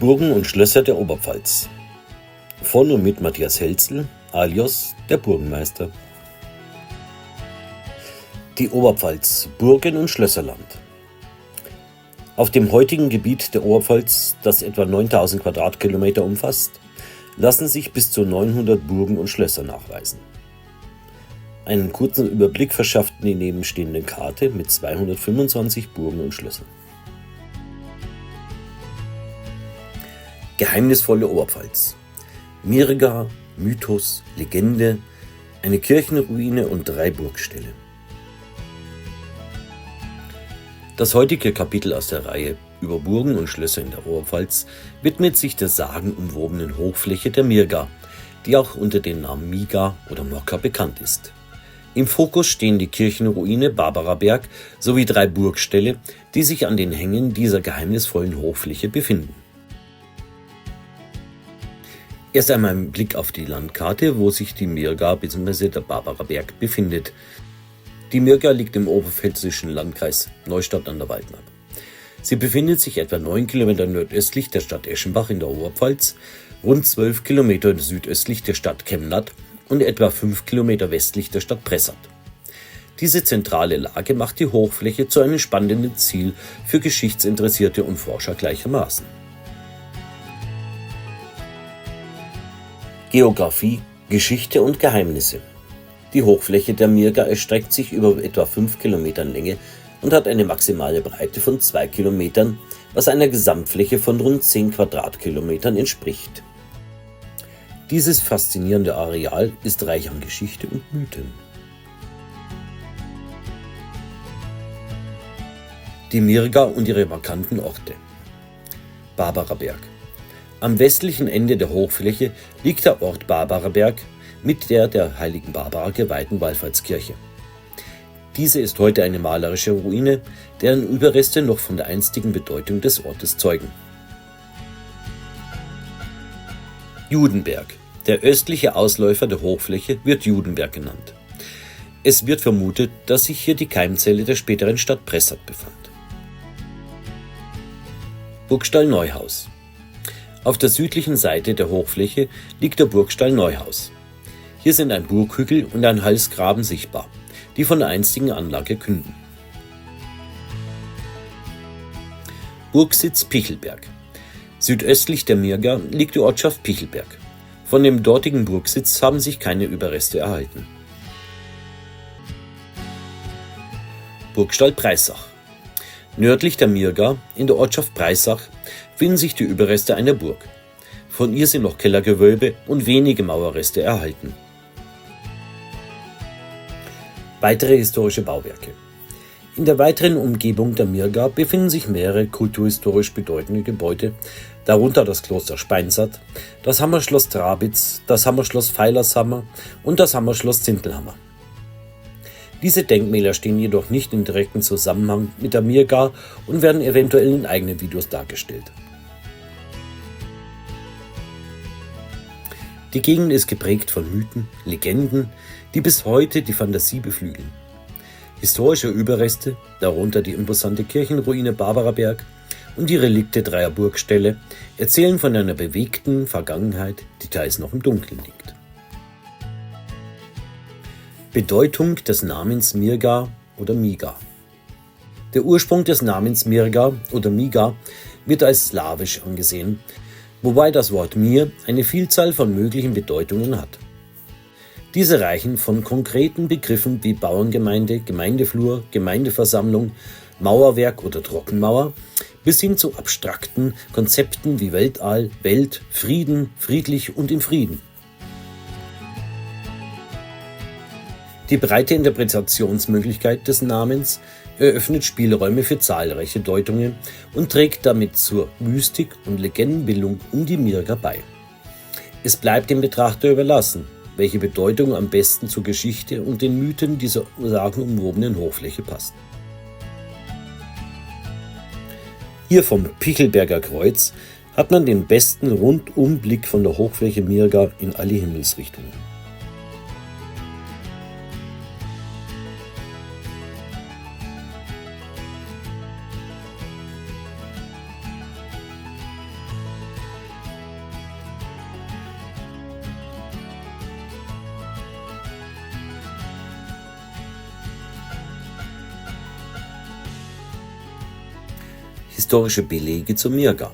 Burgen und Schlösser der Oberpfalz. Von und mit Matthias Helzel, alias der Burgenmeister. Die Oberpfalz, Burgen- und Schlösserland. Auf dem heutigen Gebiet der Oberpfalz, das etwa 9000 Quadratkilometer umfasst, lassen sich bis zu 900 Burgen und Schlösser nachweisen. Einen kurzen Überblick verschafft die nebenstehende Karte mit 225 Burgen und Schlössern. Geheimnisvolle Oberpfalz. Mirga, Mythos, Legende, eine Kirchenruine und 3 Burgställe. Das heutige Kapitel aus der Reihe über Burgen und Schlösser in der Oberpfalz widmet sich der sagenumwobenen Hochfläche der Mirga, die auch unter den Namen Miga oder Mokka bekannt ist. Im Fokus stehen die Kirchenruine Barbaraberg sowie 3 Burgställe, die sich an den Hängen dieser geheimnisvollen Hochfläche befinden. Erst einmal ein Blick auf die Landkarte, wo sich die Mirga bzw. der Barbaraberg befindet. Die Mirga liegt im oberpfälzischen Landkreis Neustadt an der Waldmark. Sie befindet sich etwa 9 Kilometer nordöstlich der Stadt Eschenbach in der Oberpfalz, rund 12 Kilometer südöstlich der Stadt Kemnath und etwa 5 Kilometer westlich der Stadt Pressath. Diese zentrale Lage macht die Hochfläche zu einem spannenden Ziel für Geschichtsinteressierte und Forscher gleichermaßen. Geografie, Geschichte und Geheimnisse. Die Hochfläche der Mirga erstreckt sich über etwa 5 Kilometern Länge und hat eine maximale Breite von 2 Kilometern, was einer Gesamtfläche von rund 10 Quadratkilometern entspricht. Dieses faszinierende Areal ist reich an Geschichte und Mythen. Die Mirga und ihre markanten Orte. Barbaraberg. Am westlichen Ende der Hochfläche liegt der Ort Barbaraberg mit der heiligen Barbara geweihten Wallfahrtskirche. Diese ist heute eine malerische Ruine, deren Überreste noch von der einstigen Bedeutung des Ortes zeugen. Judenberg. Der östliche Ausläufer der Hochfläche wird Judenberg genannt. Es wird vermutet, dass sich hier die Keimzelle der späteren Stadt Pressath befand. Burgstall Neuhaus. Auf der südlichen Seite der Hochfläche liegt der Burgstall Neuhaus. Hier sind ein Burghügel und ein Halsgraben sichtbar, die von der einstigen Anlage künden. Burgsitz Pichelberg. Südöstlich der Mirga liegt die Ortschaft Pichelberg. Von dem dortigen Burgsitz haben sich keine Überreste erhalten. Burgstall Breisach. Nördlich der Mirga, in der Ortschaft Breisach, finden sich die Überreste einer Burg. Von ihr sind noch Kellergewölbe und wenige Mauerreste erhalten. Weitere historische Bauwerke. In der weiteren Umgebung der Mirga befinden sich mehrere kulturhistorisch bedeutende Gebäude, darunter das Kloster Speinsat, das Hammerschloss Trabitz, das Hammerschloss Veilershammer und das Hammerschloss Zintelhammer. Diese Denkmäler stehen jedoch nicht in direktem Zusammenhang mit der Mirga und werden eventuell in eigenen Videos dargestellt. Die Gegend ist geprägt von Mythen, Legenden, die bis heute die Fantasie beflügeln. Historische Überreste, darunter die imposante Kirchenruine Barbaraberg und die Relikte 3 Burgställe, erzählen von einer bewegten Vergangenheit, die teils noch im Dunkeln liegt. Bedeutung des Namens Mirga oder Miga. Der Ursprung des Namens Mirga oder Miga wird als slawisch angesehen, wobei das Wort Mir eine Vielzahl von möglichen Bedeutungen hat. Diese reichen von konkreten Begriffen wie Bauerngemeinde, Gemeindeflur, Gemeindeversammlung, Mauerwerk oder Trockenmauer bis hin zu abstrakten Konzepten wie Weltall, Welt, Frieden, friedlich und im Frieden. Die breite Interpretationsmöglichkeit des Namens eröffnet Spielräume für zahlreiche Deutungen und trägt damit zur Mystik und Legendenbildung um die Mirga bei. Es bleibt dem Betrachter überlassen, welche Bedeutung am besten zur Geschichte und den Mythen dieser sagenumwobenen Hochfläche passt. Hier vom Pichelberger Kreuz hat man den besten Rundumblick von der Hochfläche Mirga in alle Himmelsrichtungen. Historische Belege zur Mirga.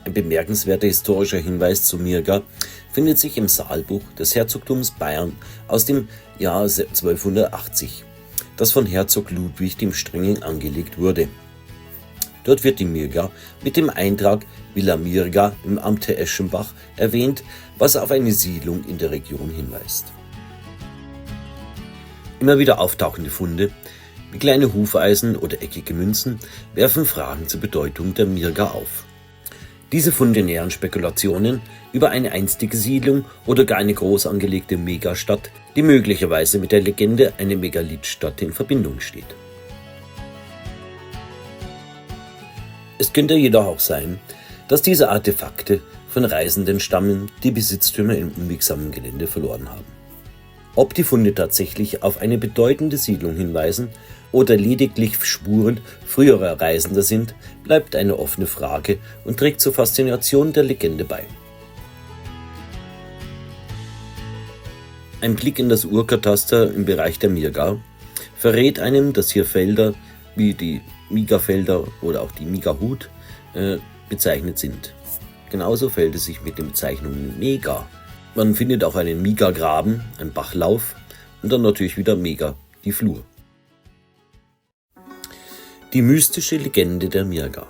Ein bemerkenswerter historischer Hinweis zu Mirga findet sich im Saalbuch des Herzogtums Bayern aus dem Jahr 1280, das von Herzog Ludwig dem Strengen angelegt wurde. Dort wird die Mirga mit dem Eintrag Villa Mirga im Amte Eschenbach erwähnt, was auf eine Siedlung in der Region hinweist. Immer wieder auftauchende Funde, wie kleine Hufeisen oder eckige Münzen, werfen Fragen zur Bedeutung der Mirga auf. Diese Funde nähren Spekulationen über eine einstige Siedlung oder gar eine groß angelegte Megastadt, die möglicherweise mit der Legende einer Megalithstadt in Verbindung steht. Es könnte jedoch auch sein, dass diese Artefakte von Reisenden stammen, die Besitztümer im unwegsamen Gelände verloren haben. Ob die Funde tatsächlich auf eine bedeutende Siedlung hinweisen oder lediglich Spuren früherer Reisender sind, bleibt eine offene Frage und trägt zur Faszination der Legende bei. Ein Blick in das Urkataster im Bereich der Mirga verrät einem, dass hier Felder wie die Migafelder oder auch die Migahut bezeichnet sind. Genauso verhält es sich mit den Bezeichnungen Mega. Man findet auch einen Migagraben, einen Bachlauf und dann natürlich wieder Mega, die Flur. Die mystische Legende der Mirga.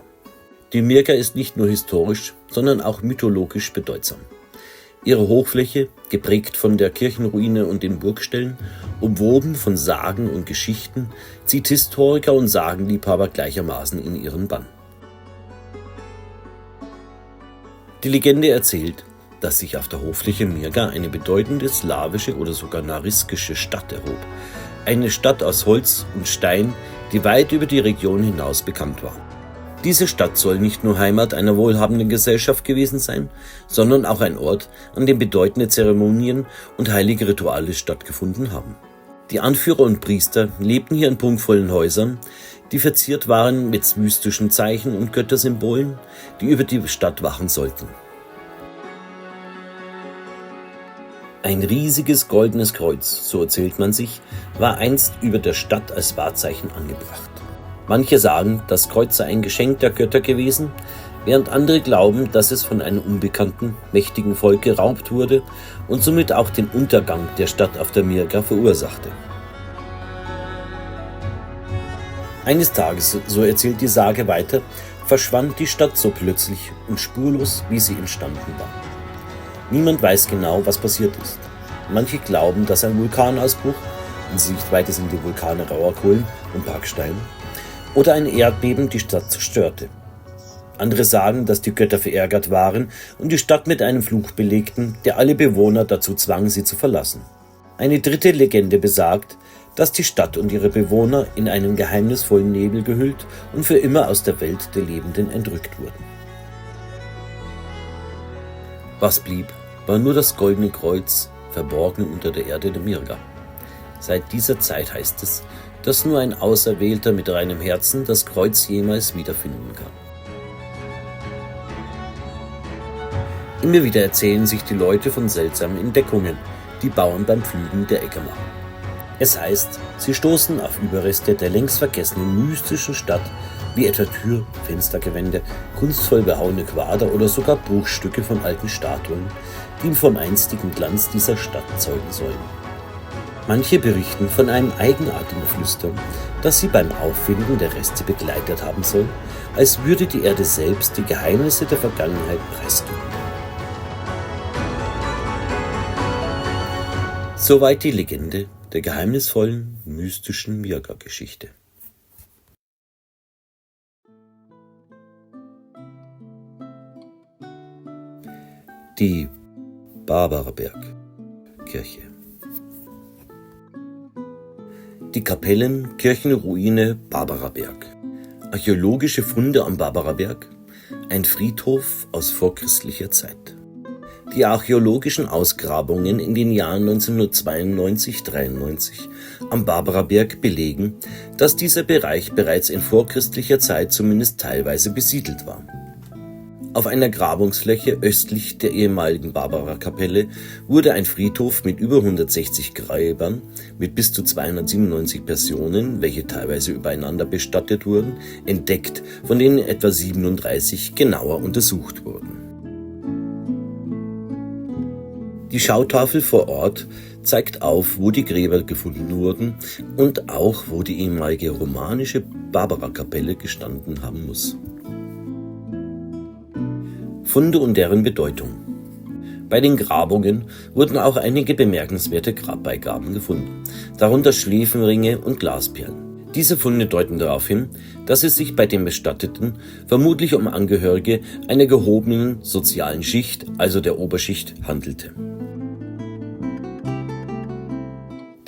Die Mirga ist nicht nur historisch, sondern auch mythologisch bedeutsam. Ihre Hochfläche, geprägt von der Kirchenruine und den Burgstellen, umwoben von Sagen und Geschichten, zieht Historiker und Sagenliebhaber gleichermaßen in ihren Bann. Die Legende erzählt, dass sich auf der Hochfläche Mirga eine bedeutende slawische oder sogar nariskische Stadt erhob. Eine Stadt aus Holz und Stein, die weit über die Region hinaus bekannt war. Diese Stadt soll nicht nur Heimat einer wohlhabenden Gesellschaft gewesen sein, sondern auch ein Ort, an dem bedeutende Zeremonien und heilige Rituale stattgefunden haben. Die Anführer und Priester lebten hier in prunkvollen Häusern, die verziert waren mit mystischen Zeichen und Göttersymbolen, die über die Stadt wachen sollten. Ein riesiges goldenes Kreuz, so erzählt man sich, war einst über der Stadt als Wahrzeichen angebracht. Manche sagen, das Kreuz sei ein Geschenk der Götter gewesen, während andere glauben, dass es von einem unbekannten, mächtigen Volk geraubt wurde und somit auch den Untergang der Stadt auf der Mirga verursachte. Eines Tages, so erzählt die Sage weiter, verschwand die Stadt so plötzlich und spurlos, wie sie entstanden war. Niemand weiß genau, was passiert ist. Manche glauben, dass ein Vulkanausbruch, in Sichtweite sind die Vulkane Rauerkohlen und Parkstein, oder ein Erdbeben die Stadt zerstörte. Andere sagen, dass die Götter verärgert waren und die Stadt mit einem Fluch belegten, der alle Bewohner dazu zwang, sie zu verlassen. Eine dritte Legende besagt, dass die Stadt und ihre Bewohner in einen geheimnisvollen Nebel gehüllt und für immer aus der Welt der Lebenden entrückt wurden. Was blieb, war nur das goldene Kreuz, verborgen unter der Erde der Mirga. Seit dieser Zeit heißt es, dass nur ein Auserwählter mit reinem Herzen das Kreuz jemals wiederfinden kann. Immer wieder erzählen sich die Leute von seltsamen Entdeckungen, die Bauern beim Pflügen der Äcker machen. Es heißt, sie stoßen auf Überreste der längst vergessenen mystischen Stadt, wie etwa Tür, Fenstergewände, kunstvoll behauene Quader oder sogar Bruchstücke von alten Statuen, die vom einstigen Glanz dieser Stadt zeugen sollen. Manche berichten von einem eigenartigen Flüstern, das sie beim Auffinden der Reste begleitet haben soll, als würde die Erde selbst die Geheimnisse der Vergangenheit preisgeben. Soweit die Legende der geheimnisvollen, mystischen Mirga-Geschichte. Die Barbaraberg-Kirche. Die Kapellen, Kirchenruine Barbaraberg. Archäologische Funde am Barbaraberg. Ein Friedhof aus vorchristlicher Zeit. Die archäologischen Ausgrabungen in den Jahren 1992-93 am Barbaraberg belegen, dass dieser Bereich bereits in vorchristlicher Zeit zumindest teilweise besiedelt war. Auf einer Grabungsfläche östlich der ehemaligen Barbarakapelle wurde ein Friedhof mit über 160 Gräbern mit bis zu 297 Personen, welche teilweise übereinander bestattet wurden, entdeckt, von denen etwa 37 genauer untersucht wurden. Die Schautafel vor Ort zeigt auf, wo die Gräber gefunden wurden und auch, wo die ehemalige romanische Barbarakapelle gestanden haben muss. Funde und deren Bedeutung. Bei den Grabungen wurden auch einige bemerkenswerte Grabbeigaben gefunden, darunter Schläfenringe und Glasperlen. Diese Funde deuten darauf hin, dass es sich bei den Bestatteten vermutlich um Angehörige einer gehobenen sozialen Schicht, also der Oberschicht, handelte.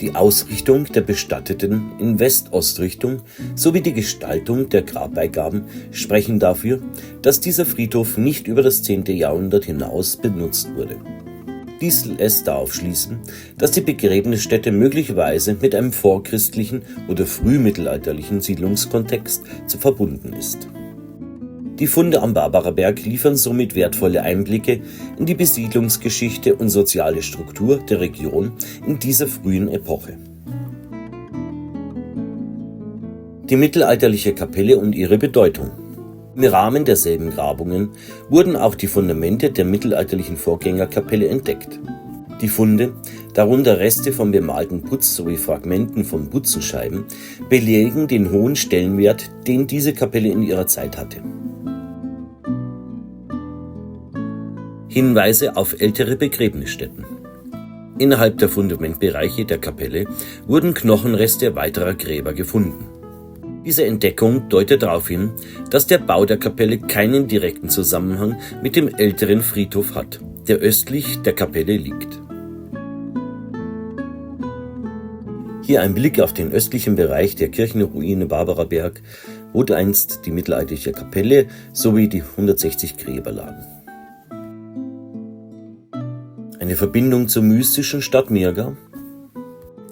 Die Ausrichtung der Bestatteten in West-Ost-Richtung sowie die Gestaltung der Grabbeigaben sprechen dafür, dass dieser Friedhof nicht über das 10. Jahrhundert hinaus benutzt wurde. Dies lässt darauf schließen, dass die Begräbnisstätte möglicherweise mit einem vorchristlichen oder frühmittelalterlichen Siedlungskontext verbunden ist. Die Funde am Barbaraberg liefern somit wertvolle Einblicke in die Besiedlungsgeschichte und soziale Struktur der Region in dieser frühen Epoche. Die mittelalterliche Kapelle und ihre Bedeutung. Im Rahmen derselben Grabungen wurden auch die Fundamente der mittelalterlichen Vorgängerkapelle entdeckt. Die Funde, darunter Reste vom bemalten Putz sowie Fragmenten von Butzenscheiben, belegen den hohen Stellenwert, den diese Kapelle in ihrer Zeit hatte. Hinweise auf ältere Begräbnisstätten. Innerhalb der Fundamentbereiche der Kapelle wurden Knochenreste weiterer Gräber gefunden. Diese Entdeckung deutet darauf hin, dass der Bau der Kapelle keinen direkten Zusammenhang mit dem älteren Friedhof hat, der östlich der Kapelle liegt. Hier ein Blick auf den östlichen Bereich der Kirchenruine Barbaraberg, wo einst die mittelalterliche Kapelle sowie die 160 Gräber lagen. Eine Verbindung zur mystischen Stadt Mirga,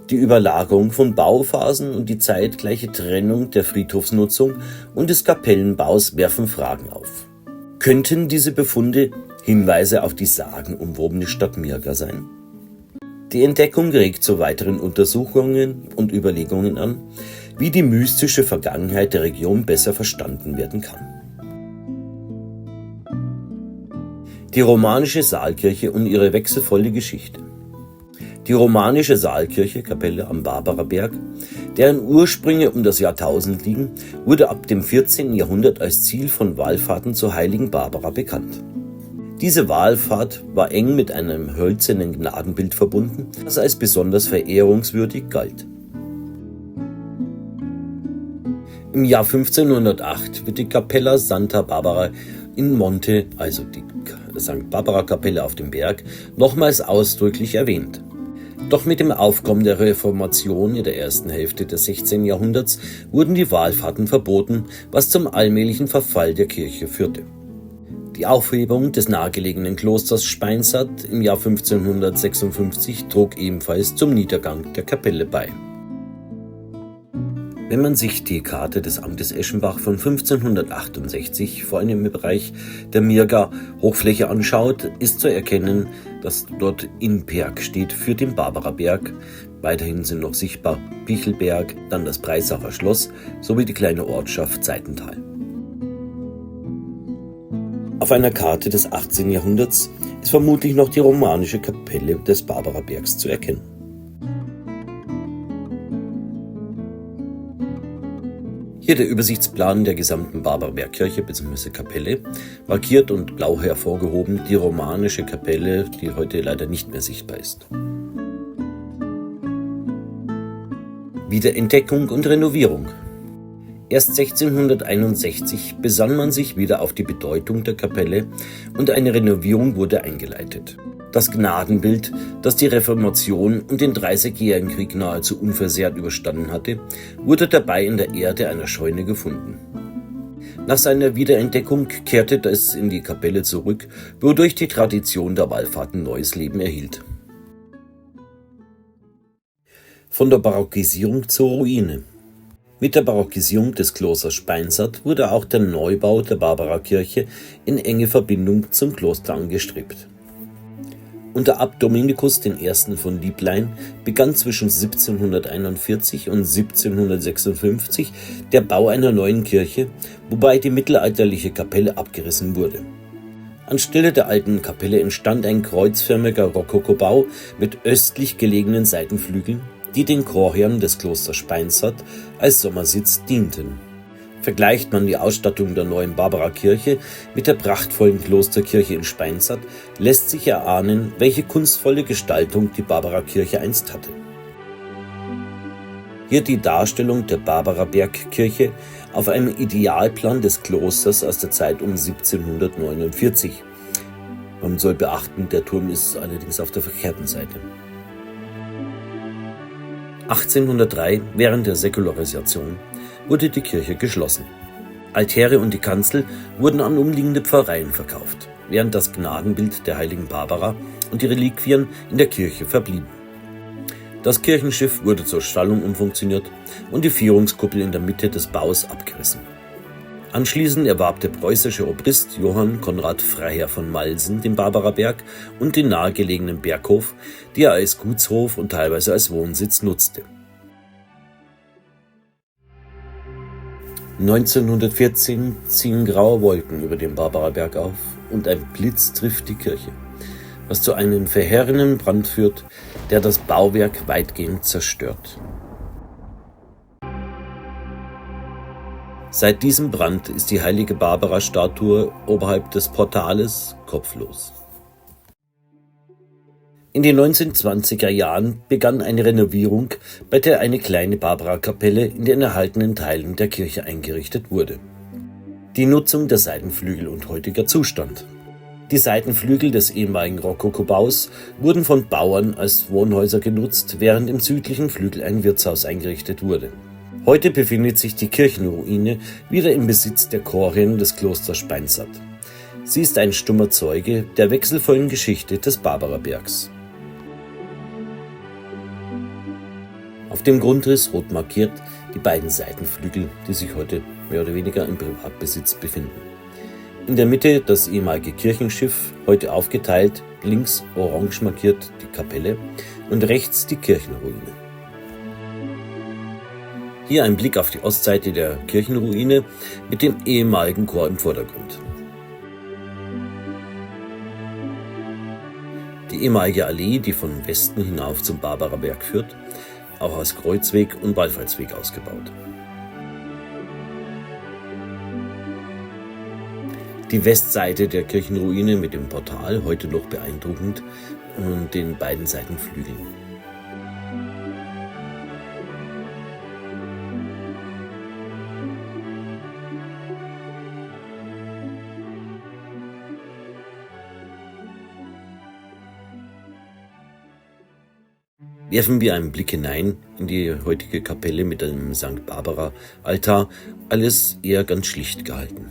die Überlagerung von Bauphasen und die zeitgleiche Trennung der Friedhofsnutzung und des Kapellenbaus werfen Fragen auf. Könnten diese Befunde Hinweise auf die sagenumwobene Stadt Mirga sein? Die Entdeckung regt zu weiteren Untersuchungen und Überlegungen an, wie die mystische Vergangenheit der Region besser verstanden werden kann. Die romanische Saalkirche und ihre wechselvolle Geschichte. Die romanische Saalkirche, Kapelle am Barbaraberg, deren Ursprünge um das Jahrtausend liegen, wurde ab dem 14. Jahrhundert als Ziel von Wallfahrten zur heiligen Barbara bekannt. Diese Wallfahrt war eng mit einem hölzernen Gnadenbild verbunden, das als besonders verehrungswürdig galt. Im Jahr 1508 wird die Cappella Santa Barbara in Monte, also die St. Barbara-Kapelle auf dem Berg, nochmals ausdrücklich erwähnt. Doch mit dem Aufkommen der Reformation in der ersten Hälfte des 16. Jahrhunderts wurden die Wallfahrten verboten, was zum allmählichen Verfall der Kirche führte. Die Aufhebung des nahegelegenen Klosters Speinsad im Jahr 1556 trug ebenfalls zum Niedergang der Kapelle bei. Wenn man sich die Karte des Amtes Eschenbach von 1568, vor allem im Bereich der Mirga-Hochfläche anschaut, ist zu erkennen, dass dort Inperg steht für den Barbaraberg. Weiterhin sind noch sichtbar Pichelberg, dann das Breisacher Schloss sowie die kleine Ortschaft Seitental. Auf einer Karte des 18. Jahrhunderts ist vermutlich noch die romanische Kapelle des Barbarabergs zu erkennen. Hier der Übersichtsplan der gesamten Barbarabergkirche bzw. Kapelle, markiert und blau hervorgehoben die romanische Kapelle, die heute leider nicht mehr sichtbar ist. Wiederentdeckung und Renovierung. Erst 1661 besann man sich wieder auf die Bedeutung der Kapelle und eine Renovierung wurde eingeleitet. Das Gnadenbild, das die Reformation und den Dreißigjährigen Krieg nahezu unversehrt überstanden hatte, wurde dabei in der Erde einer Scheune gefunden. Nach seiner Wiederentdeckung kehrte es in die Kapelle zurück, wodurch die Tradition der Wallfahrten neues Leben erhielt. Von der Barockisierung zur Ruine. Mit der Barockisierung des Klosters Speinsart wurde auch der Neubau der Barbarakirche in enge Verbindung zum Kloster angestrebt. Unter Abt Dominikus I. von Lieblein begann zwischen 1741 und 1756 der Bau einer neuen Kirche, wobei die mittelalterliche Kapelle abgerissen wurde. Anstelle der alten Kapelle entstand ein kreuzförmiger Rokokobau mit östlich gelegenen Seitenflügeln, die den Chorherren des Klosters Speinsart als Sommersitz dienten. Vergleicht man die Ausstattung der neuen Barbarakirche mit der prachtvollen Klosterkirche in Speinsart, lässt sich erahnen, welche kunstvolle Gestaltung die Barbarakirche einst hatte. Hier die Darstellung der Barbarabergkirche auf einem Idealplan des Klosters aus der Zeit um 1749. Man soll beachten, der Turm ist allerdings auf der verkehrten Seite. 1803, während der Säkularisation, wurde die Kirche geschlossen. Altäre und die Kanzel wurden an umliegende Pfarreien verkauft, während das Gnadenbild der heiligen Barbara und die Reliquien in der Kirche verblieben. Das Kirchenschiff wurde zur Stallung umfunktioniert und die Vierungskuppel in der Mitte des Baus abgerissen. Anschließend erwarb der preußische Obrist Johann Konrad Freiherr von Malsen den Barbaraberg und den nahegelegenen Berghof, die er als Gutshof und teilweise als Wohnsitz nutzte. 1914 ziehen graue Wolken über den Barbaraberg auf und ein Blitz trifft die Kirche, was zu einem verheerenden Brand führt, der das Bauwerk weitgehend zerstört. Seit diesem Brand ist die heilige Barbara-Statue oberhalb des Portales kopflos. In den 1920er Jahren begann eine Renovierung, bei der eine kleine Barbara-Kapelle in den erhaltenen Teilen der Kirche eingerichtet wurde. Die Nutzung der Seitenflügel und heutiger Zustand. Die Seitenflügel des ehemaligen Rokokobaus wurden von Bauern als Wohnhäuser genutzt, während im südlichen Flügel ein Wirtshaus eingerichtet wurde. Heute befindet sich die Kirchenruine wieder im Besitz der Chorherren des Klosters Speinsart. Sie ist ein stummer Zeuge der wechselvollen Geschichte des Barbarabergs. Auf dem Grundriss rot markiert die beiden Seitenflügel, die sich heute mehr oder weniger im Privatbesitz befinden. In der Mitte das ehemalige Kirchenschiff, heute aufgeteilt, links orange markiert die Kapelle und rechts die Kirchenruine. Hier ein Blick auf die Ostseite der Kirchenruine mit dem ehemaligen Chor im Vordergrund. Die ehemalige Allee, die von Westen hinauf zum Barbaraberg führt, auch als Kreuzweg und Wallfahrtsweg ausgebaut. Die Westseite der Kirchenruine mit dem Portal, heute noch beeindruckend, und den beiden Seitenflügeln. Werfen wir einen Blick hinein in die heutige Kapelle mit einem St. Barbara-Altar, alles eher ganz schlicht gehalten.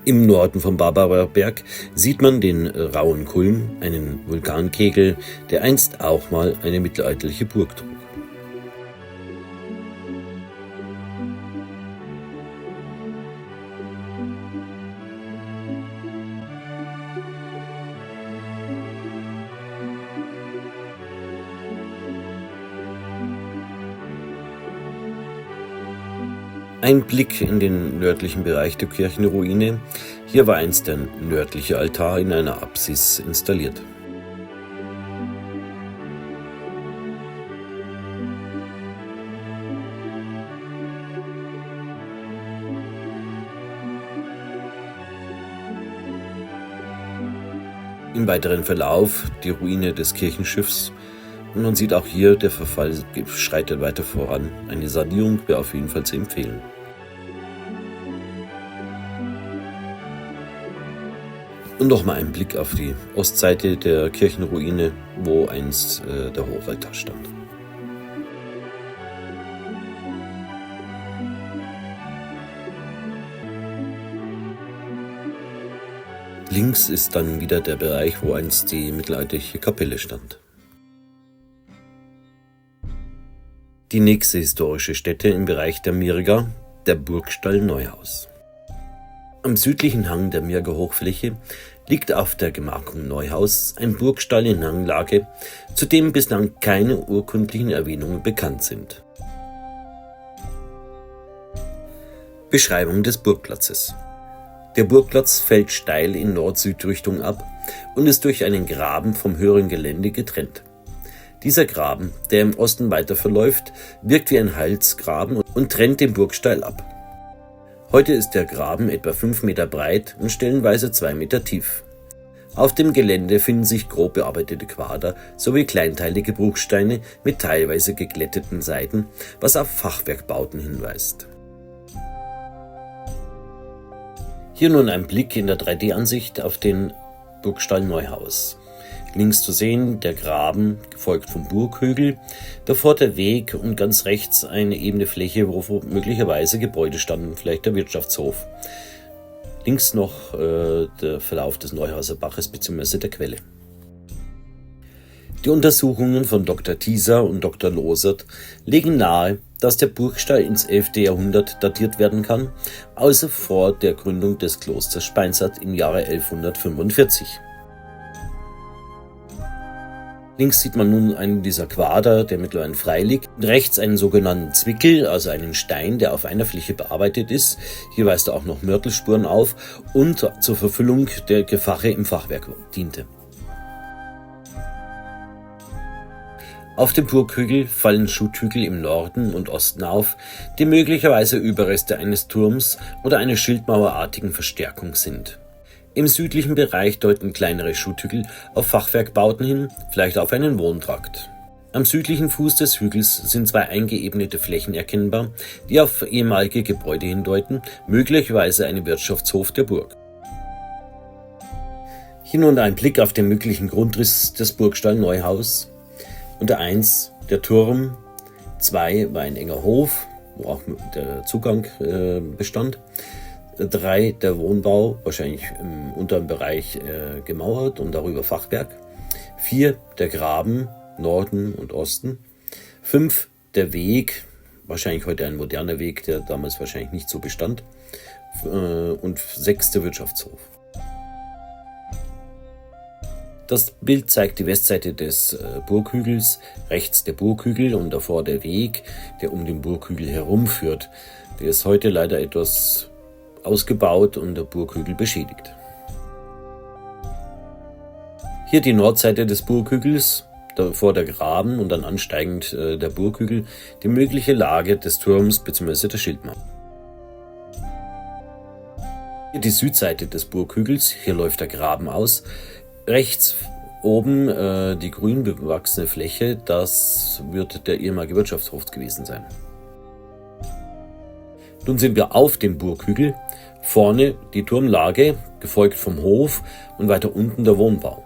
Im Norden vom Barbaraberg sieht man den Rauen Kulm, einen Vulkankegel, der einst auch mal eine mittelalterliche Burg trug. Ein Blick in den nördlichen Bereich der Kirchenruine. Hier war einst der nördliche Altar in einer Apsis installiert. Im weiteren Verlauf die Ruine des Kirchenschiffs. Und man sieht auch hier, der Verfall schreitet weiter voran. Eine Sanierung wäre auf jeden Fall zu empfehlen. Und nochmal ein Blick auf die Ostseite der Kirchenruine, wo einst der Hochaltar stand. Links ist dann wieder der Bereich, wo einst die mittelalterliche Kapelle stand. Die nächste historische Stätte im Bereich der Mirga, der Burgstall Neuhaus. Am südlichen Hang der Mirger Hochfläche liegt auf der Gemarkung Neuhaus ein Burgstall in Hanglage, zu dem bislang keine urkundlichen Erwähnungen bekannt sind. Beschreibung des Burgplatzes. Der Burgplatz fällt steil in Nord-Süd-Richtung ab und ist durch einen Graben vom höheren Gelände getrennt. Dieser Graben, der im Osten weiter verläuft, wirkt wie ein Halsgraben und trennt den Burgstall ab. Heute ist der Graben etwa 5 Meter breit und stellenweise 2 Meter tief. Auf dem Gelände finden sich grob bearbeitete Quader sowie kleinteilige Bruchsteine mit teilweise geglätteten Seiten, was auf Fachwerkbauten hinweist. Hier nun ein Blick in der 3D-Ansicht auf den Burgstall Neuhaus. Links zu sehen der Graben, gefolgt vom Burghügel, davor der Weg und ganz rechts eine ebene Fläche, wo möglicherweise Gebäude standen, vielleicht der Wirtschaftshof. Links noch der Verlauf des Neuhauser Baches bzw. der Quelle. Die Untersuchungen von Dr. Thieser und Dr. Losert legen nahe, dass der Burgstall ins 11. Jahrhundert datiert werden kann, also vor der Gründung des Klosters Speinsart im Jahre 1145. Links sieht man nun einen dieser Quader, der mittlerweile frei liegt. Rechts einen sogenannten Zwickel, also einen Stein, der auf einer Fläche bearbeitet ist. Hier weist er auch noch Mörtelspuren auf und zur Verfüllung der Gefache im Fachwerk diente. Auf dem Burghügel fallen Schutthügel im Norden und Osten auf, die möglicherweise Überreste eines Turms oder einer schildmauerartigen Verstärkung sind. Im südlichen Bereich deuten kleinere Schutthügel auf Fachwerkbauten hin, vielleicht auf einen Wohntrakt. Am südlichen Fuß des Hügels sind 2 eingeebnete Flächen erkennbar, die auf ehemalige Gebäude hindeuten, möglicherweise einen Wirtschaftshof der Burg. Hier nun ein Blick auf den möglichen Grundriss des Burgstall Neuhaus. Unter 1 der Turm, 2 war ein enger Hof, wo auch der Zugang bestand. 3 der Wohnbau, wahrscheinlich im unteren Bereich gemauert und darüber Fachwerk. 4 der Graben, Norden und Osten. 5 der Weg, wahrscheinlich heute ein moderner Weg, der damals wahrscheinlich nicht so bestand. Und 6 der Wirtschaftshof. Das Bild zeigt die Westseite des Burghügels, rechts der Burghügel und davor der Weg, der um den Burghügel herumführt. Der ist heute leider etwas ausgebaut und der Burghügel beschädigt. Hier die Nordseite des Burghügels, davor der Graben und dann ansteigend der Burghügel, die mögliche Lage des Turms bzw. der Schildmauer. Hier die Südseite des Burghügels, hier läuft der Graben aus. Rechts oben die grün bewachsene Fläche, das wird der ehemalige Wirtschaftshof gewesen sein. Nun sind wir auf dem Burghügel, vorne die Turmlage, gefolgt vom Hof und weiter unten der Wohnbau.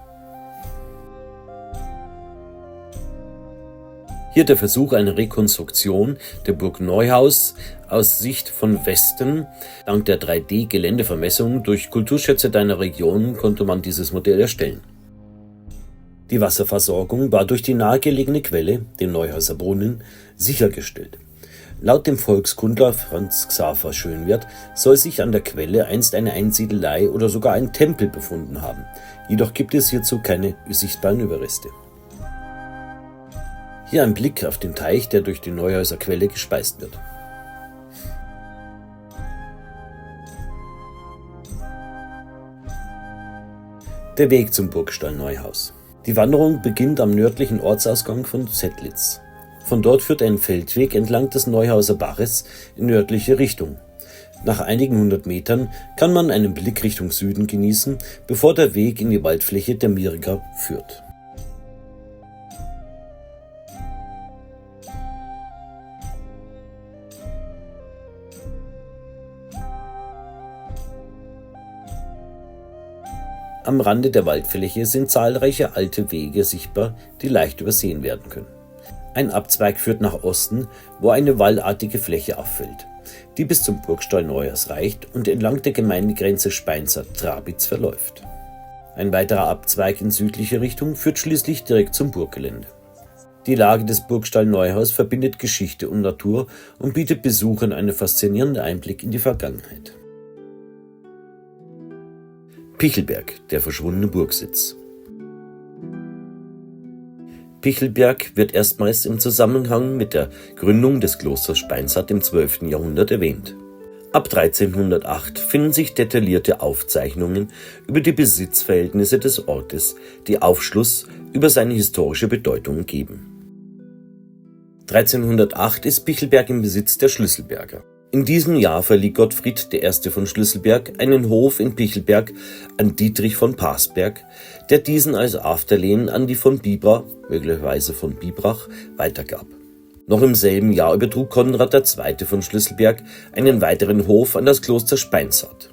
Hier der Versuch einer Rekonstruktion der Burg Neuhaus aus Sicht von Westen. Dank der 3D-Geländevermessung durch Kulturschätze deiner Region konnte man dieses Modell erstellen. Die Wasserversorgung war durch die nahegelegene Quelle, den Neuhauser Brunnen, sichergestellt. Laut dem Volkskundler Franz Xaver Schönwerth soll sich an der Quelle einst eine Einsiedelei oder sogar ein Tempel befunden haben. Jedoch gibt es hierzu keine sichtbaren Überreste. Hier ein Blick auf den Teich, der durch die Neuhauser Quelle gespeist wird. Der Weg zum Burgstall Neuhaus. Die Wanderung beginnt am nördlichen Ortsausgang von Zettlitz. Von dort führt ein Feldweg entlang des Neuhauser Baches in nördliche Richtung. Nach einigen 100 Metern kann man einen Blick Richtung Süden genießen, bevor der Weg in die Waldfläche der Mirga führt. Am Rande der Waldfläche sind zahlreiche alte Wege sichtbar, die leicht übersehen werden können. Ein Abzweig führt nach Osten, wo eine wallartige Fläche auffällt, die bis zum Burgstall Neuhaus reicht und entlang der Gemeindegrenze Speinsart-Trabitz verläuft. Ein weiterer Abzweig in südliche Richtung führt schließlich direkt zum Burggelände. Die Lage des Burgstall Neuhaus verbindet Geschichte und Natur und bietet Besuchern einen faszinierenden Einblick in die Vergangenheit. Pichelberg, der verschwundene Burgsitz. Pichelberg wird erstmals im Zusammenhang mit der Gründung des Klosters Speinshardt im 12. Jahrhundert erwähnt. Ab 1308 finden sich detaillierte Aufzeichnungen über die Besitzverhältnisse des Ortes, die Aufschluss über seine historische Bedeutung geben. 1308 ist Pichelberg im Besitz der Schlüsselberger. In diesem Jahr verlieh Gottfried I. von Schlüsselberg einen Hof in Pichelberg an Dietrich von Parsberg, der diesen als Afterlehen an die von Bibra, möglicherweise von Bibrach, weitergab. Noch im selben Jahr übertrug Konrad II. Von Schlüsselberg einen weiteren Hof an das Kloster Speinshardt.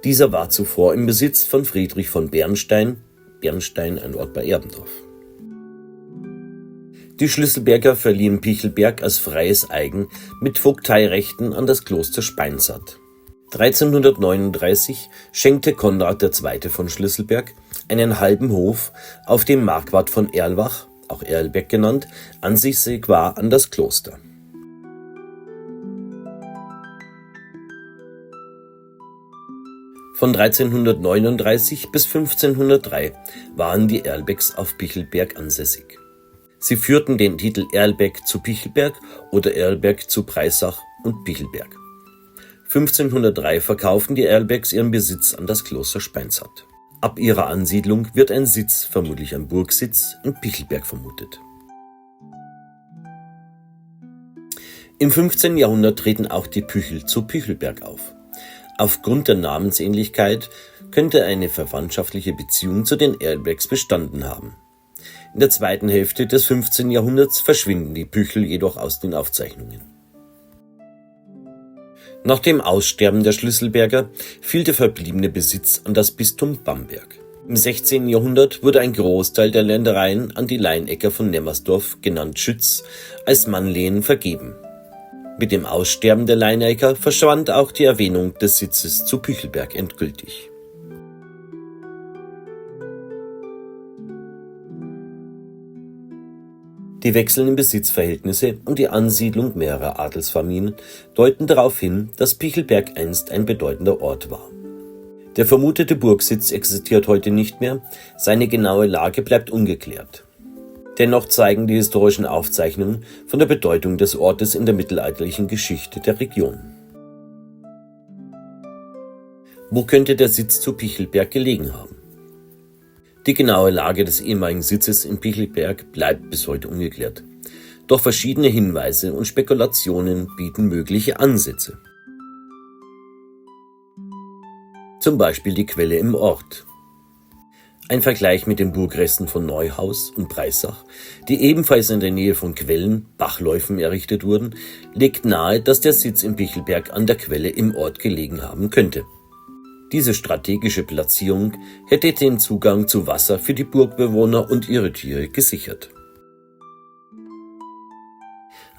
Dieser war zuvor im Besitz von Friedrich von Bernstein, ein Ort bei Erbendorf. Die Schlüsselberger verliehen Pichelberg als freies Eigen mit Vogteirechten an das Kloster Speinshardt. 1339 schenkte Konrad II. Von Schlüsselberg einen halben Hof auf dem Markwart von Erlbach, auch Erlbeck genannt, ansässig war an das Kloster. Von 1339 bis 1503 waren die Erlbecks auf Pichelberg ansässig. Sie führten den Titel Erlbeck zu Pichelberg oder Erlbeck zu Breisach und Pichelberg. 1503 verkauften die Erlbecks ihren Besitz an das Kloster Speinshardt. Ab ihrer Ansiedlung wird ein Sitz, vermutlich ein Burgsitz, in Pichelberg vermutet. Im 15. Jahrhundert treten auch die Püchel zu Pichelberg auf. Aufgrund der Namensähnlichkeit könnte eine verwandtschaftliche Beziehung zu den Erlbecks bestanden haben. In der zweiten Hälfte des 15. Jahrhunderts verschwinden die Püchel jedoch aus den Aufzeichnungen. Nach dem Aussterben der Schlüsselberger fiel der verbliebene Besitz an das Bistum Bamberg. Im 16. Jahrhundert wurde ein Großteil der Ländereien an die Leinecker von Nemmersdorf, genannt Schütz, als Mannlehen vergeben. Mit dem Aussterben der Leinecker verschwand auch die Erwähnung des Sitzes zu Pichelberg endgültig. Die wechselnden Besitzverhältnisse und die Ansiedlung mehrerer Adelsfamilien deuten darauf hin, dass Pichelberg einst ein bedeutender Ort war. Der vermutete Burgsitz existiert heute nicht mehr, seine genaue Lage bleibt ungeklärt. Dennoch zeigen die historischen Aufzeichnungen von der Bedeutung des Ortes in der mittelalterlichen Geschichte der Region. Wo könnte der Sitz zu Pichelberg gelegen haben? Die genaue Lage des ehemaligen Sitzes in Pichelberg bleibt bis heute ungeklärt. Doch verschiedene Hinweise und Spekulationen bieten mögliche Ansätze. Zum Beispiel die Quelle im Ort. Ein Vergleich mit den Burgresten von Neuhaus und Breisach, die ebenfalls in der Nähe von Quellen, Bachläufen errichtet wurden, legt nahe, dass der Sitz in Pichelberg an der Quelle im Ort gelegen haben könnte. Diese strategische Platzierung hätte den Zugang zu Wasser für die Burgbewohner und ihre Tiere gesichert.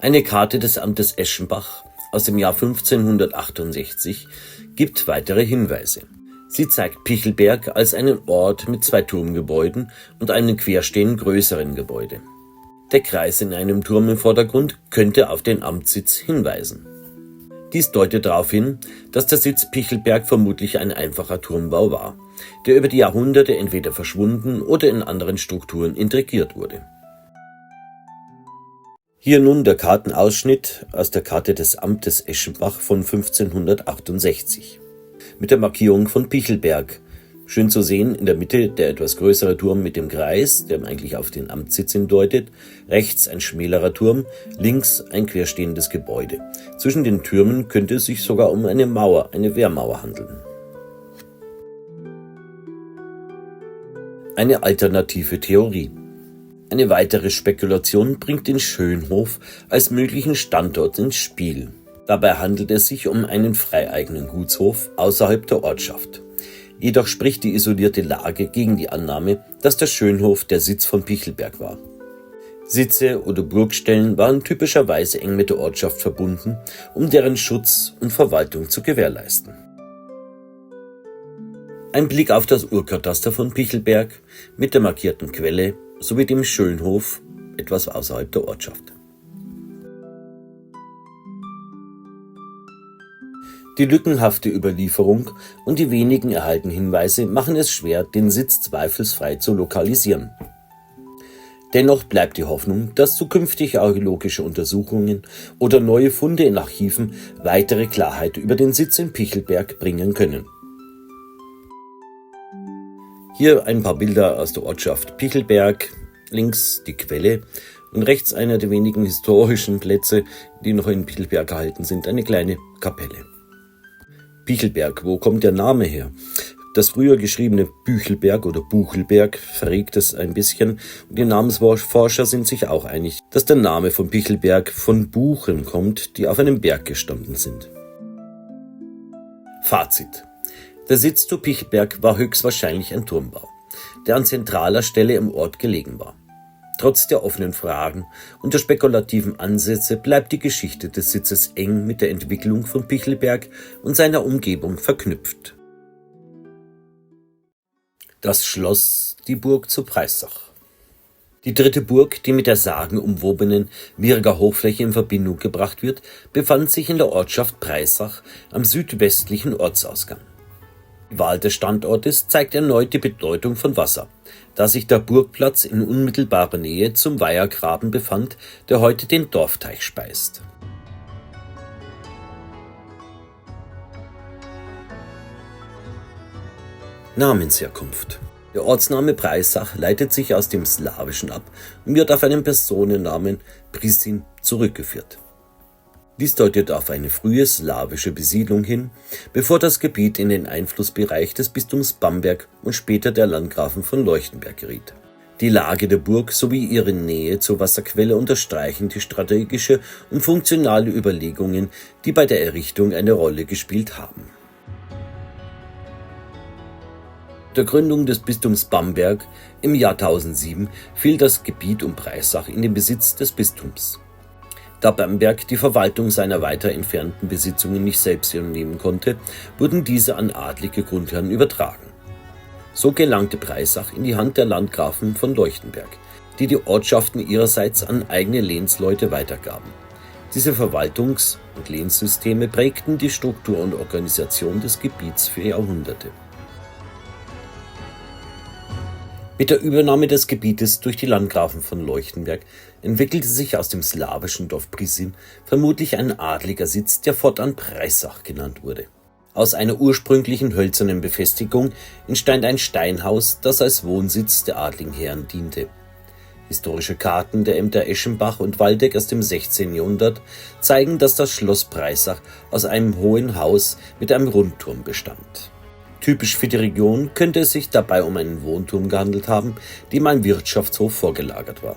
Eine Karte des Amtes Eschenbach aus dem Jahr 1568 gibt weitere Hinweise. Sie zeigt Pichelberg als einen Ort mit 2 Turmgebäuden und einem querstehenden größeren Gebäude. Der Kreis in einem Turm im Vordergrund könnte auf den Amtssitz hinweisen. Dies deutet darauf hin, dass der Sitz Pichelberg vermutlich ein einfacher Turmbau war, der über die Jahrhunderte entweder verschwunden oder in anderen Strukturen integriert wurde. Hier nun der Kartenausschnitt aus der Karte des Amtes Eschenbach von 1568 mit der Markierung von Pichelberg. Schön zu sehen, in der Mitte der etwas größere Turm mit dem Kreis, der eigentlich auf den Amtssitz hindeutet, rechts ein schmälerer Turm, links ein querstehendes Gebäude. Zwischen den Türmen könnte es sich sogar um eine Mauer, eine Wehrmauer handeln. Eine alternative Theorie. Eine weitere Spekulation bringt den Schönhof als möglichen Standort ins Spiel. Dabei handelt es sich um einen freieigenen Gutshof außerhalb der Ortschaft. Jedoch spricht die isolierte Lage gegen die Annahme, dass der Schönhof der Sitz von Pichelberg war. Sitze oder Burgstellen waren typischerweise eng mit der Ortschaft verbunden, um deren Schutz und Verwaltung zu gewährleisten. Ein Blick auf das Urkataster von Pichelberg mit der markierten Quelle sowie dem Schönhof etwas außerhalb der Ortschaft. Die lückenhafte Überlieferung und die wenigen erhaltenen Hinweise machen es schwer, den Sitz zweifelsfrei zu lokalisieren. Dennoch bleibt die Hoffnung, dass zukünftige archäologische Untersuchungen oder neue Funde in Archiven weitere Klarheit über den Sitz in Pichelberg bringen können. Hier ein paar Bilder aus der Ortschaft Pichelberg, links die Quelle und rechts einer der wenigen historischen Plätze, die noch in Pichelberg erhalten sind, eine kleine Kapelle. Pichelberg, wo kommt der Name her? Das früher geschriebene Büchelberg oder Buchelberg verregt es ein bisschen und die Namensforscher sind sich auch einig, dass der Name von Pichelberg von Buchen kommt, die auf einem Berg gestanden sind. Fazit: Der Sitz zu Pichelberg war höchstwahrscheinlich ein Turmbau, der an zentraler Stelle im Ort gelegen war. Trotz der offenen Fragen und der spekulativen Ansätze bleibt die Geschichte des Sitzes eng mit der Entwicklung von Pichelberg und seiner Umgebung verknüpft. Das Schloss, die Burg zu Breisach. Die dritte Burg, die mit der sagenumwobenen Virger Hochfläche in Verbindung gebracht wird, befand sich in der Ortschaft Breisach am südwestlichen Ortsausgang. Die Wahl des Standortes zeigt erneut die Bedeutung von Wasser, da sich der Burgplatz in unmittelbarer Nähe zum Weihergraben befand, der heute den Dorfteich speist. Namensherkunft. Der Ortsname Breisach leitet sich aus dem Slawischen ab und wird auf einen Personennamen Prisin zurückgeführt. Dies deutet auf eine frühe slawische Besiedlung hin, bevor das Gebiet in den Einflussbereich des Bistums Bamberg und später der Landgrafen von Leuchtenberg geriet. Die Lage der Burg sowie ihre Nähe zur Wasserquelle unterstreichen die strategische und funktionale Überlegungen, die bei der Errichtung eine Rolle gespielt haben. Mit der Gründung des Bistums Bamberg im Jahr 1007 fiel das Gebiet um Breisach in den Besitz des Bistums. Da Bamberg die Verwaltung seiner weiter entfernten Besitzungen nicht selbst übernehmen konnte, wurden diese an adlige Grundherren übertragen. So gelangte Breisach in die Hand der Landgrafen von Leuchtenberg, die die Ortschaften ihrerseits an eigene Lehnsleute weitergaben. Diese Verwaltungs- und Lehnssysteme prägten die Struktur und Organisation des Gebiets für Jahrhunderte. Mit der Übernahme des Gebietes durch die Landgrafen von Leuchtenberg entwickelte sich aus dem slawischen Dorf Prisin vermutlich ein adliger Sitz, der fortan Breisach genannt wurde. Aus einer ursprünglichen hölzernen Befestigung entstand ein Steinhaus, das als Wohnsitz der adligen Herren diente. Historische Karten der Ämter Eschenbach und Waldeck aus dem 16. Jahrhundert zeigen, dass das Schloss Breisach aus einem hohen Haus mit einem Rundturm bestand. Typisch für die Region könnte es sich dabei um einen Wohnturm gehandelt haben, dem ein Wirtschaftshof vorgelagert war.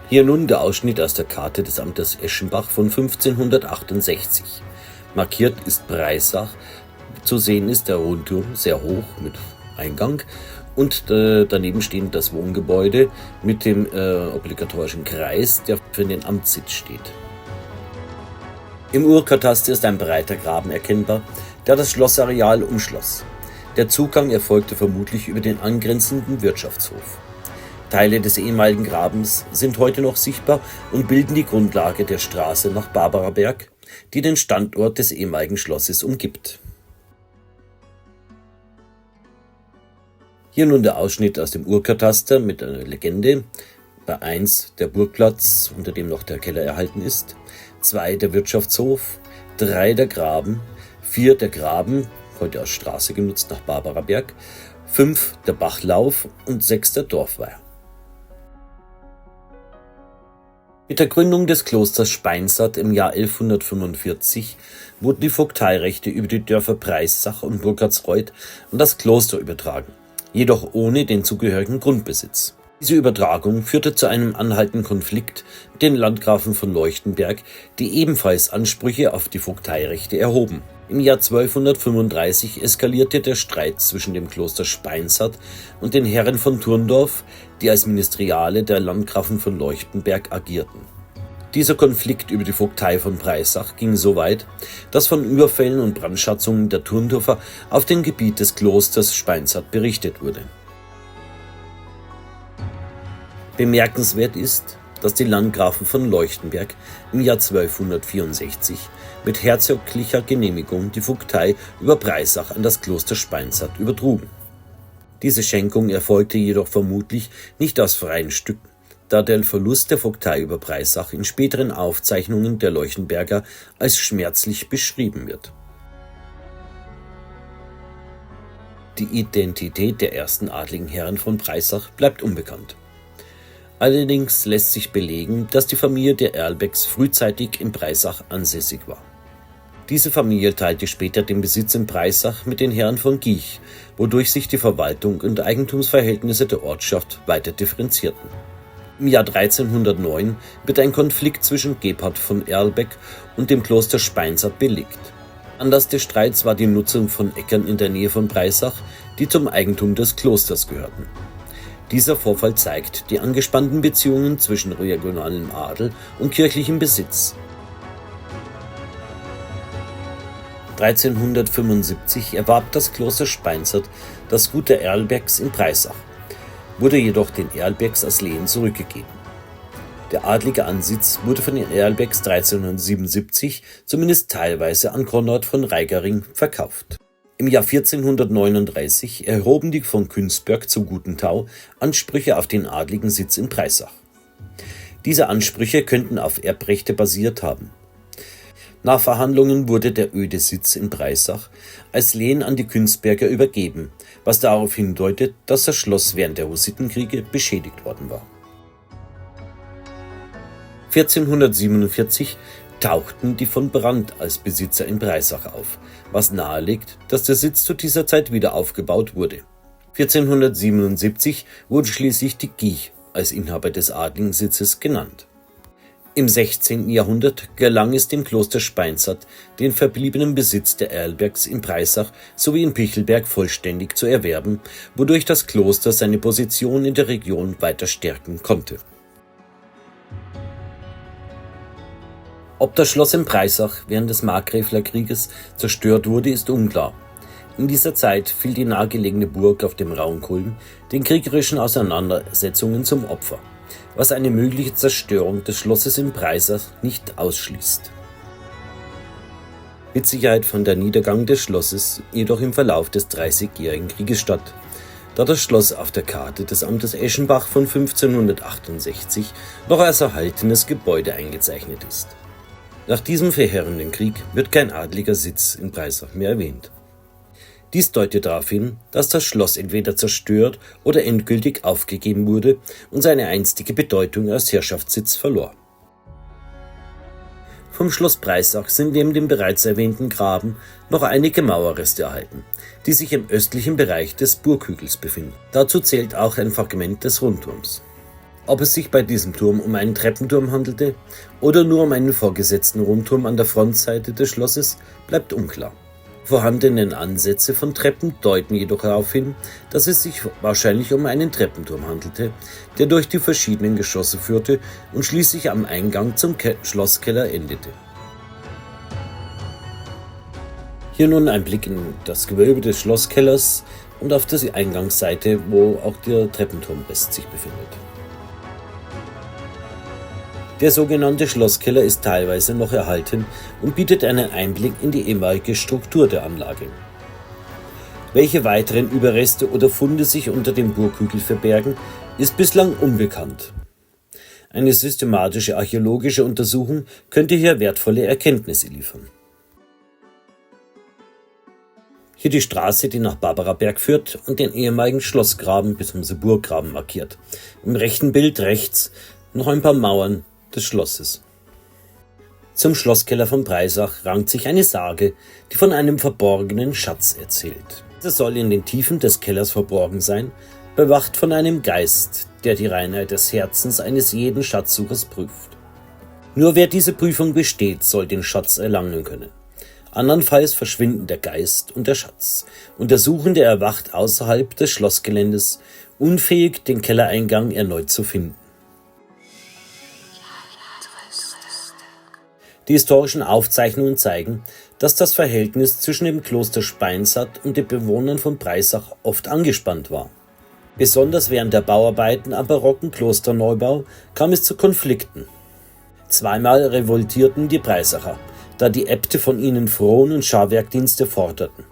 Hier nun der Ausschnitt aus der Karte des Amtes Eschenbach von 1568. Markiert ist Breisach, zu sehen ist der Rundturm sehr hoch mit Eingang und daneben steht das Wohngebäude mit dem obligatorischen Kreis, der für den Amtssitz steht. Im Urkataster ist ein breiter Graben erkennbar, der das Schlossareal umschloss. Der Zugang erfolgte vermutlich über den angrenzenden Wirtschaftshof. Teile des ehemaligen Grabens sind heute noch sichtbar und bilden die Grundlage der Straße nach Barbaraberg, die den Standort des ehemaligen Schlosses umgibt. Hier nun der Ausschnitt aus dem Urkataster mit einer Legende. Bei 1 der Burgplatz, unter dem noch der Keller erhalten ist, 2 der Wirtschaftshof, 3 der Graben, 4 der Graben, heute als Straße genutzt nach Barbaraberg, 5 der Bachlauf und 6 der Dorfweiher. Mit der Gründung des Klosters Speinsad im Jahr 1145 wurden die Vogteirechte über die Dörfer Breisach und Burkhardsreuth an das Kloster übertragen, jedoch ohne den zugehörigen Grundbesitz. Diese Übertragung führte zu einem anhaltenden Konflikt mit den Landgrafen von Leuchtenberg, die ebenfalls Ansprüche auf die Vogteirechte erhoben. Im Jahr 1235 eskalierte der Streit zwischen dem Kloster Speinsad und den Herren von Turndorf, die als Ministeriale der Landgrafen von Leuchtenberg agierten. Dieser Konflikt über die Vogtei von Breisach ging so weit, dass von Überfällen und Brandschatzungen der Turndorfer auf dem Gebiet des Klosters Speinsart berichtet wurde. Bemerkenswert ist, dass die Landgrafen von Leuchtenberg im Jahr 1264 mit herzoglicher Genehmigung die Vogtei über Breisach an das Kloster Speinsart übertrugen. Diese Schenkung erfolgte jedoch vermutlich nicht aus freien Stücken, da der Verlust der Vogtei über Breisach in späteren Aufzeichnungen der Leuchtenberger als schmerzlich beschrieben wird. Die Identität der ersten adligen Herren von Breisach bleibt unbekannt. Allerdings lässt sich belegen, dass die Familie der Erlbecks frühzeitig in Breisach ansässig war. Diese Familie teilte später den Besitz in Breisach mit den Herren von Giech, wodurch sich die Verwaltung und Eigentumsverhältnisse der Ortschaft weiter differenzierten. Im Jahr 1309 wird ein Konflikt zwischen Gebhard von Erlbeck und dem Kloster Speinsart belegt. Anlass des Streits war die Nutzung von Äckern in der Nähe von Breisach, die zum Eigentum des Klosters gehörten. Dieser Vorfall zeigt die angespannten Beziehungen zwischen regionalem Adel und kirchlichem Besitz. 1375 erwarb das Kloster Speinsart das Gut der Erlbecks in Breisach, wurde jedoch den Erlbecks als Lehen zurückgegeben. Der adlige Ansitz wurde von den Erlbecks 1377 zumindest teilweise an Konrad von Reigering verkauft. Im Jahr 1439 erhoben die von Günzburg zu Gutentau Ansprüche auf den adligen Sitz in Breisach. Diese Ansprüche könnten auf Erbrechte basiert haben. Nach Verhandlungen wurde der öde Sitz in Breisach als Lehen an die Günzberger übergeben, was darauf hindeutet, dass das Schloss während der Hussitenkriege beschädigt worden war. 1447 tauchten die von Brandt als Besitzer in Breisach auf, was nahelegt, dass der Sitz zu dieser Zeit wieder aufgebaut wurde. 1477 wurde schließlich die Giech als Inhaber des adligen Sitzes genannt. Im 16. Jahrhundert gelang es dem Kloster Speinsart, den verbliebenen Besitz der Erlbecks in Breisach sowie in Pichelberg vollständig zu erwerben, wodurch das Kloster seine Position in der Region weiter stärken konnte. Ob das Schloss in Breisach während des Markgräflerkrieges zerstört wurde, ist unklar. In dieser Zeit fiel die nahegelegene Burg auf dem Raunkulm den kriegerischen Auseinandersetzungen zum Opfer, was eine mögliche Zerstörung des Schlosses in Breisach nicht ausschließt. Mit Sicherheit fand der Niedergang des Schlosses jedoch im Verlauf des Dreißigjährigen Krieges statt, da das Schloss auf der Karte des Amtes Eschenbach von 1568 noch als erhaltenes Gebäude eingezeichnet ist. Nach diesem verheerenden Krieg wird kein adliger Sitz in Breisach mehr erwähnt. Dies deutet darauf hin, dass das Schloss entweder zerstört oder endgültig aufgegeben wurde und seine einstige Bedeutung als Herrschaftssitz verlor. Vom Schloss Breisach sind neben dem bereits erwähnten Graben noch einige Mauerreste erhalten, die sich im östlichen Bereich des Burghügels befinden. Dazu zählt auch ein Fragment des Rundturms. Ob es sich bei diesem Turm um einen Treppenturm handelte oder nur um einen vorgesetzten Rundturm an der Frontseite des Schlosses, bleibt unklar. Vorhandenen Ansätze von Treppen deuten jedoch darauf hin, dass es sich wahrscheinlich um einen Treppenturm handelte, der durch die verschiedenen Geschosse führte und schließlich am Eingang zum Schlosskeller endete. Hier nun ein Blick in das Gewölbe des Schlosskellers und auf die Eingangsseite, wo auch der Treppenturmrest sich befindet. Der sogenannte Schlosskeller ist teilweise noch erhalten und bietet einen Einblick in die ehemalige Struktur der Anlage. Welche weiteren Überreste oder Funde sich unter dem Burghügel verbergen, ist bislang unbekannt. Eine systematische archäologische Untersuchung könnte hier wertvolle Erkenntnisse liefern. Hier die Straße, die nach Barbaraberg führt und den ehemaligen Schlossgraben bzw. Burggraben markiert. Im rechten Bild rechts noch ein paar Mauern des Schlosses. Zum Schlosskeller von Breisach rankt sich eine Sage, die von einem verborgenen Schatz erzählt. Dieser soll in den Tiefen des Kellers verborgen sein, bewacht von einem Geist, der die Reinheit des Herzens eines jeden Schatzsuchers prüft. Nur wer diese Prüfung besteht, soll den Schatz erlangen können. Andernfalls verschwinden der Geist und der Schatz, und der Suchende erwacht außerhalb des Schlossgeländes, unfähig, den Kellereingang erneut zu finden. Die historischen Aufzeichnungen zeigen, dass das Verhältnis zwischen dem Kloster Speinsad und den Bewohnern von Breisach oft angespannt war. Besonders während der Bauarbeiten am barocken Klosterneubau kam es zu Konflikten. Zweimal revoltierten die Breisacher, da die Äbte von ihnen Fron- und Scharwerkdienste forderten.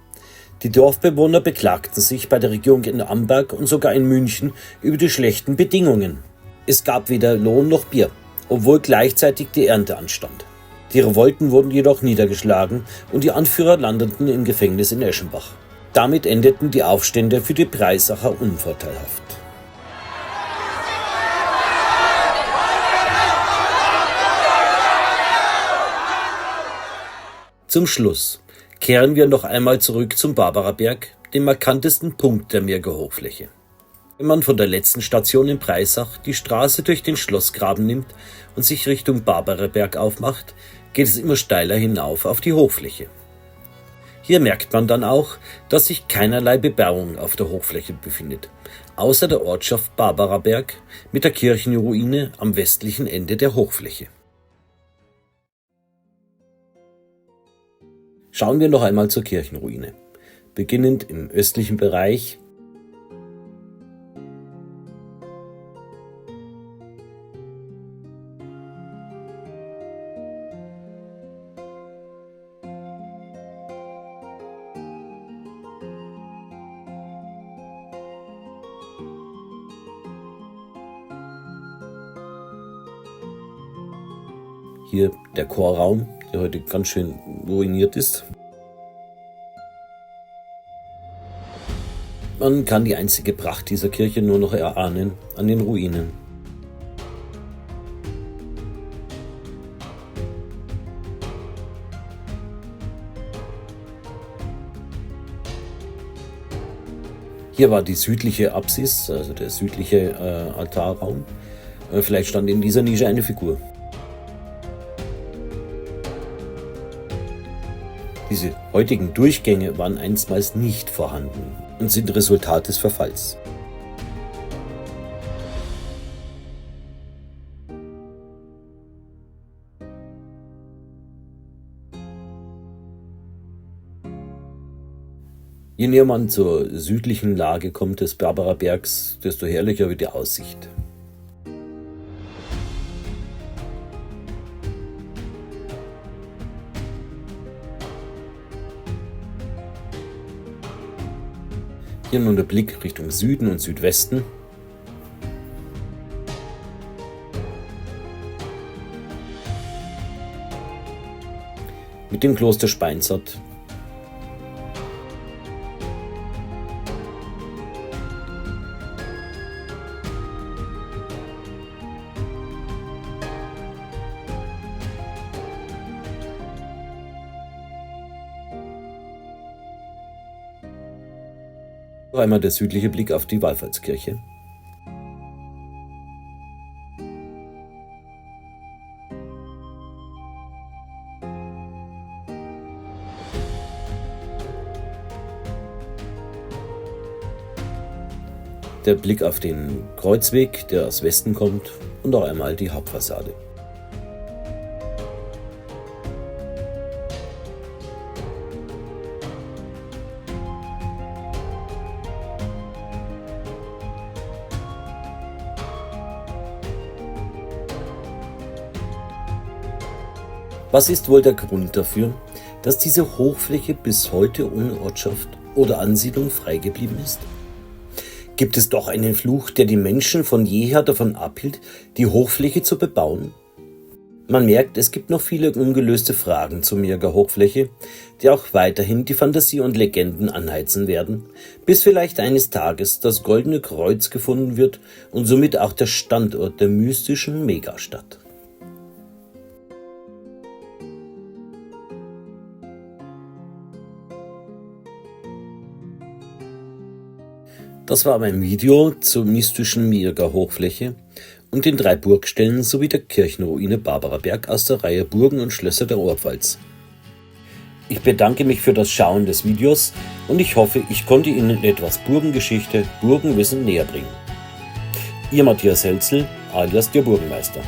Die Dorfbewohner beklagten sich bei der Regierung in Amberg und sogar in München über die schlechten Bedingungen. Es gab weder Lohn noch Bier, obwohl gleichzeitig die Ernte anstand. Die Revolten wurden jedoch niedergeschlagen und die Anführer landeten im Gefängnis in Eschenbach. Damit endeten die Aufstände für die Breisacher unvorteilhaft. Zum Schluss kehren wir noch einmal zurück zum Barbaraberg, dem markantesten Punkt der Mirger Hochfläche. Wenn man von der letzten Station in Breisach die Straße durch den Schlossgraben nimmt und sich Richtung Barbaraberg aufmacht, geht es immer steiler hinauf auf die Hochfläche. Hier merkt man dann auch, dass sich keinerlei Bebauung auf der Hochfläche befindet, außer der Ortschaft Barbaraberg mit der Kirchenruine am westlichen Ende der Hochfläche. Schauen wir noch einmal zur Kirchenruine. Beginnend im östlichen Bereich hier der Chorraum, der heute ganz schön ruiniert ist. Man kann die einzige Pracht dieser Kirche nur noch erahnen an den Ruinen. Hier war die südliche Apsis, also der südliche Altarraum. Vielleicht stand in dieser Nische eine Figur. Diese heutigen Durchgänge waren einstmals nicht vorhanden und sind Resultat des Verfalls. Je näher man zur südlichen Lage kommt des Barbarabergs, desto herrlicher wird die Aussicht. Hier nun der Blick Richtung Süden und Südwesten. Mit dem Kloster Speinsad. Noch einmal der südliche Blick auf die Wallfahrtskirche. Der Blick auf den Kreuzweg, der aus Westen kommt, und noch einmal die Hauptfassade. Was ist wohl der Grund dafür, dass diese Hochfläche bis heute ohne Ortschaft oder Ansiedlung frei geblieben ist? Gibt es doch einen Fluch, der die Menschen von jeher davon abhielt, die Hochfläche zu bebauen? Man merkt, es gibt noch viele ungelöste Fragen zur Mirger Hochfläche, die auch weiterhin die Fantasie und Legenden anheizen werden, bis vielleicht eines Tages das Goldene Kreuz gefunden wird und somit auch der Standort der mystischen Megastadt. Das war mein Video zur mystischen Mirger Hochfläche und den 3 Burgstellen sowie der Kirchenruine Barbaraberg aus der Reihe Burgen und Schlösser der Oberpfalz. Ich bedanke mich für das Schauen des Videos und ich hoffe, ich konnte Ihnen etwas Burgengeschichte, Burgenwissen näher bringen. Ihr Matthias Helzel, alias der Burgenmeister.